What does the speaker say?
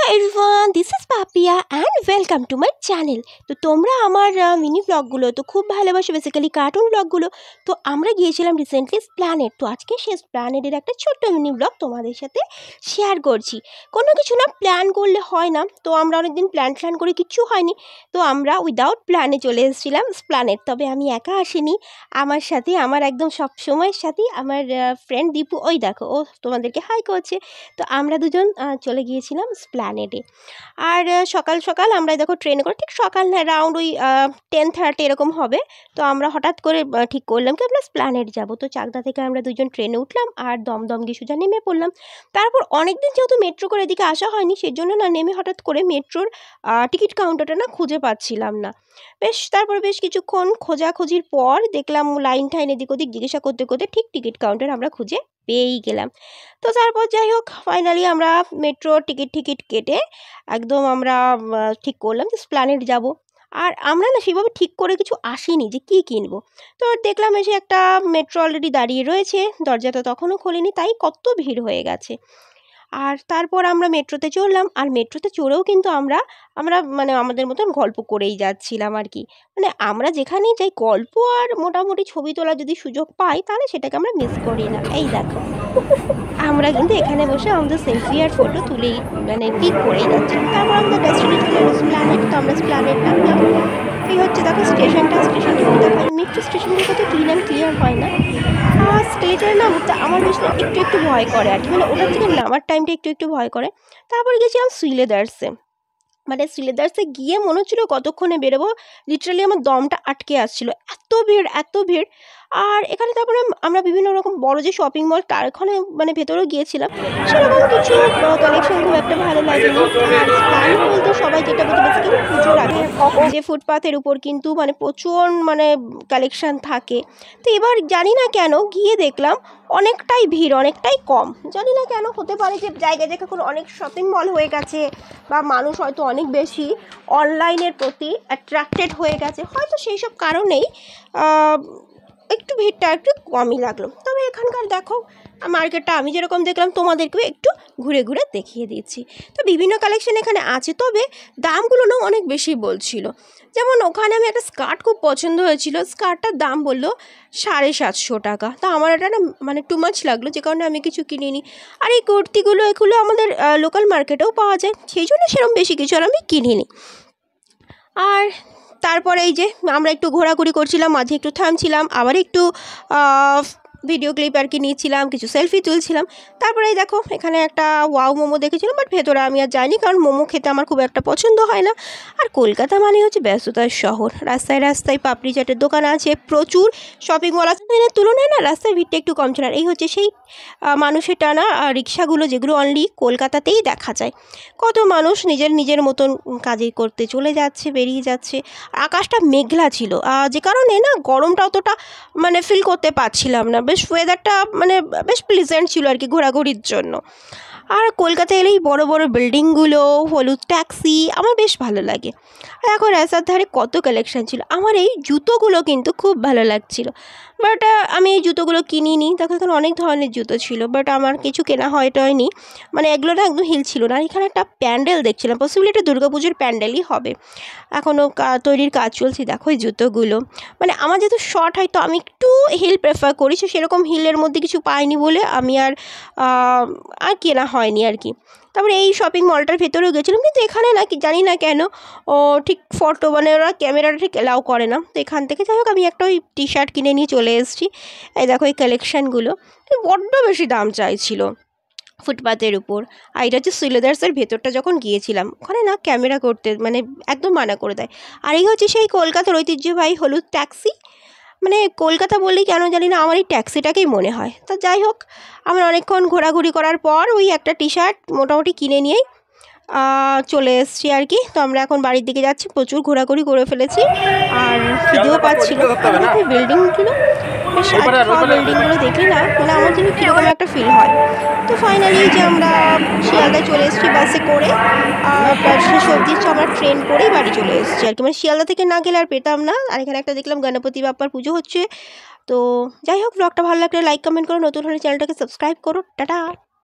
everyone, this is Papia and welcome to my channel. তো তোমরা আমার মিনি ব্লগগুলো তো খুব ভালোবাসো, বেসিক্যালি কার্টুন ব্লগগুলো। তো আমরা গিয়েছিলাম রিসেন্টলি স্প্ল্যানেড। তো আজকে সেই স্প্ল্যানেডের একটা ছোট্ট মিনি ব্লগ তোমাদের সাথে শেয়ার করছি। কোনো কিছু না প্ল্যান করলে হয় না, তো আমরা অনেকদিন প্ল্যান করে কিচ্ছু হয়নি, তো আমরা উইদাউট প্ল্যানে চলে এসেছিলাম স্প্ল্যানেড। তবে আমি একা আসিনি, আমার সাথে আমার একদম সব সময়ের সাথে আমার ফ্রেন্ড দীপু, ওই দেখো ও তোমাদেরকে হাই করছে। তো আমরা দুজন চলে গিয়েছিলাম স্প্ল্যানেডে। আর সকাল সকাল আমরা দেখো ট্রেনে করে, ঠিক সকাল না, অ্যারাউন্ড ওই 10:30 এরকম হবে। তো আমরা হঠাৎ করে ঠিক করলাম কি আমরা স্প্ল্যানেড যাব। তো চাকদা থেকে আমরা দুজন ট্রেনে উঠলাম আর দমদম গিয়ে সোজা নেমে পড়লাম। তারপর অনেকদিন যেহেতু মেট্রো করে এদিকে আসা হয়নি, সেজন্য না নেমে হঠাৎ করে মেট্রোর টিকিট কাউন্টারটা না খুঁজে পাচ্ছিলাম না। তারপর বেশ কিছুক্ষণ খোঁজাখুঁজির পর দেখলাম লাইন টাইন এদিক ওদিক জিজ্ঞাসা করতে করতে ঠিক টিকিট কাউন্টার আমরা খুঁজে পেয়েই গেলাম। তো তারপর যাই হোক ফাইনালি আমরা মেট্রোর টিকিট কেটে একদম আমরা ঠিক করলাম যে স্প্ল্যানেড যাব। আর আমরা না সেভাবে ঠিক করে কিছু আসিনি যে কী কিনবো। তো দেখলাম এসে একটা মেট্রো অলরেডি দাঁড়িয়ে রয়েছে, দরজাটা তখনও খোলেনি, তাই কত ভিড় হয়ে গেছে। আর তারপর আমরা মেট্রোতে চড়লাম, আর মেট্রোতে চড়েও কিন্তু আমরা মানে আমাদের মতন গল্প করেই যাচ্ছিলাম আর কি। মানে আমরা যেখানেই যাই গল্প আর মোটামুটি ছবি তোলার যদি সুযোগ পাই তাহলে সেটাকে আমরা মিস করি না। এই দেখো আমরা কিন্তু এখানে বসে আমাদের সেলফি আর ফটো তুলেই মানে ক্লিক করেই যাচ্ছি। তারপর আমাদের ডেস্টিনেশন হলো স্প্ল্যানেড। তো আমরা স্প্ল্যানেড নামলাম। এই হচ্ছে দেখো স্টেশনটা, স্টেশনে দেখো মেট্রো স্টেশনগুলো কত ক্লিন অ্যান্ড ক্লিয়ার হয় না। আর স্কেলেটারে নামতে আমার বেশ একটু ভয় করে আর কি, মানে ওটার থেকে নামার টাইমটা একটু ভয় করে। তারপর গেছিলাম সুইলেদার্সে। মানে সুইলেদার্সে গিয়ে মনে হচ্ছিলো কতক্ষণে বেরোবো, লিটারালি আমার দমটা আটকে আসছিলো, এত ভিড়। আর এখানে তারপরে আমরা বিভিন্ন রকম বড় যে শপিং মল তার এখানে মানে ভেতরেও গিয়েছিলাম, সেরকম কিছু কালেকশন খুব একটা ভালো লাগেনি। আর স্প্ল্যানেড বলতে সবাই যেটা বলতে বেসিক্যালি পুজোর আগে যে ফুটপাথের উপর কিন্তু মানে প্রচুর মানে কালেকশান থাকে। তো এবার জানি না কেন গিয়ে দেখলাম অনেকটাই ভিড়, অনেকটাই কম। জানি না কেন, হতে পারে যে জায়গায় কোনো অনেক শপিং মল হয়ে গেছে বা মানুষ হয়তো অনেক বেশি অনলাইনের প্রতি অ্যাট্রাক্টেড হয়ে গেছে, হয়তো সেই সব কারণেই একটু ভিড়টা একটু কমই লাগলো। তবে এখানকার দেখো মার্কেটটা আমি যেরকম দেখলাম তোমাদেরকেও একটু ঘুরে দেখিয়ে দিচ্ছি। তো বিভিন্ন কালেকশন এখানে আছে, তবে দামগুলো না অনেক বেশি বলছিল। যেমন ওখানে আমি একটা স্কার্ট খুব পছন্দ হয়েছিল, স্কার্টটার দাম বললো 750 টাকা। তো আমার এটা না মানে টু মাচ লাগলো, যে কারণে আমি কিছু কিনিনি। আর এই কুর্তিগুলো এগুলো আমাদের লোকাল মার্কেটেও পাওয়া যায়, সেই জন্য সেরকম বেশি কিছু আর আমি কিনিনি। আর তারপরে এই যে আমরা একটু ঘোরাঘুরি করছিলাম, মাঝে একটু থামছিলাম, আবার একটু ভিডিও ক্লিপ আর কি নিয়েছিলাম, কিছু সেলফি তুলছিলাম। তারপরে দেখো এখানে একটা ওয়াও মোমো দেখেছিলাম, বাট ভেতরে আমি আর যাইনি, কারণ মোমো খেতে আমার খুব একটা পছন্দ হয় না। আর কলকাতা মানে হচ্ছে ব্যস্ততার শহর, রাস্তায় পাপড়ি চাটের দোকান আছে, প্রচুর শপিং মল আছে, এর তুলনায় না রাস্তায় ভিড়টা একটু কম ছিল। আর এই হচ্ছে সেই মানুষের টানা রিক্সাগুলো, যেগুলো অনলি কলকাতাতেই দেখা যায়। কত মানুষ নিজের মতন কাজে করতে চলে যাচ্ছে, বেরিয়ে যাচ্ছে। আকাশটা মেঘলা ছিল, যে কারণে না গরমটা অতটা মানে ফিল করতে পারছিলাম না। বেশ ওয়েদারটা মানে বেশ প্লিজেন্ট ছিল আর কি ঘোরাঘুরির জন্য। আর কলকাতায় এলেই বড় বিল্ডিংগুলো, হলুদ ট্যাক্সি আমার বেশ ভালো লাগে। আর এখন রাস্তার ধারে কত কালেকশান ছিল। আমার এই জুতোগুলো কিন্তু খুব ভালো লাগছিল, বাট আমি এই জুতোগুলো কিনিনি। দেখো এখানে অনেক ধরনের জুতো ছিল, বাট আমার কিছু কেনা হয়নি, মানে এগুলো না একদম হিল ছিল না। আর এখানে একটা প্যান্ডেল দেখছিলাম, পসিবলি এটা দুর্গাপুজোর প্যান্ডেলই হবে, এখনও তৈরির কাজ চলছে। দেখো এই জুতোগুলো, মানে আমার যেহেতু শর্ট হয় তো আমি একটু হিল প্রেফার করি, সেরকম হিলের মধ্যে কিছু পাইনি বলে আমি আর কেনা হয়নি আর কি। তারপরে এই শপিং মলটার ভেতরেও গেছিলাম, কিন্তু এখানে না কি জানি না কেন ঠিক ফটো মানে ওরা ক্যামেরাটা ঠিক অ্যালাউ করে না। তো এখান থেকে যাই হোক আমি একটা ওই টি শার্ট কিনে নিয়ে চলে এসেছি। এই দেখো এই কালেকশানগুলো বড্ড বেশি দাম চাইছিল ফুটপাথের উপর। আর এটা হচ্ছে সুইলেদার্সের ভেতরটা, যখন গিয়েছিলাম ওখানে না ক্যামেরা করতে মানে একদম মানা করে দেয়। আর এই হচ্ছে সেই কলকাতার ঐতিহ্যবাহী হলুদ ট্যাক্সি, মানে কলকাতা বললেই কেন জানি না আমার এই ট্যাক্সিটাকেই মনে হয়। তা যাই হোক আমরা অনেকক্ষণ ঘোরাঘুরি করার পর ওই একটা টি শার্ট মোটামুটি কিনে নিয়েই চলে এসেছি আর কি। তো আমরা এখন বাড়ির দিকে যাচ্ছি, প্রচুর ঘোরাঘুরি করে ফেলেছি আর খিদেও পাচ্ছিল। এই বিল্ডিংগুলো বেশ বিল্ডিংগুলো দেখি না মানে আমার যেন কীরকম একটা ফিল হয়। তো ফাইনালি যে আমরা শিয়ালদায় চলে এসেছি বাসে করে, আর সেই সবজি আমরা ট্রেন করেই বাড়ি চলে এসেছি আর কি। মানে শিয়ালদা থেকে না গেলে আর পেতাম না। আর এখানে একটা দেখলাম গণপতি বাপ্পার পুজো হচ্ছে। তো যাই হোক ব্লগটা ভালো লাগলে লাইক কমেন্ট করো, নতুন হলে চ্যানেলটাকে সাবস্ক্রাইব করো। টাটা।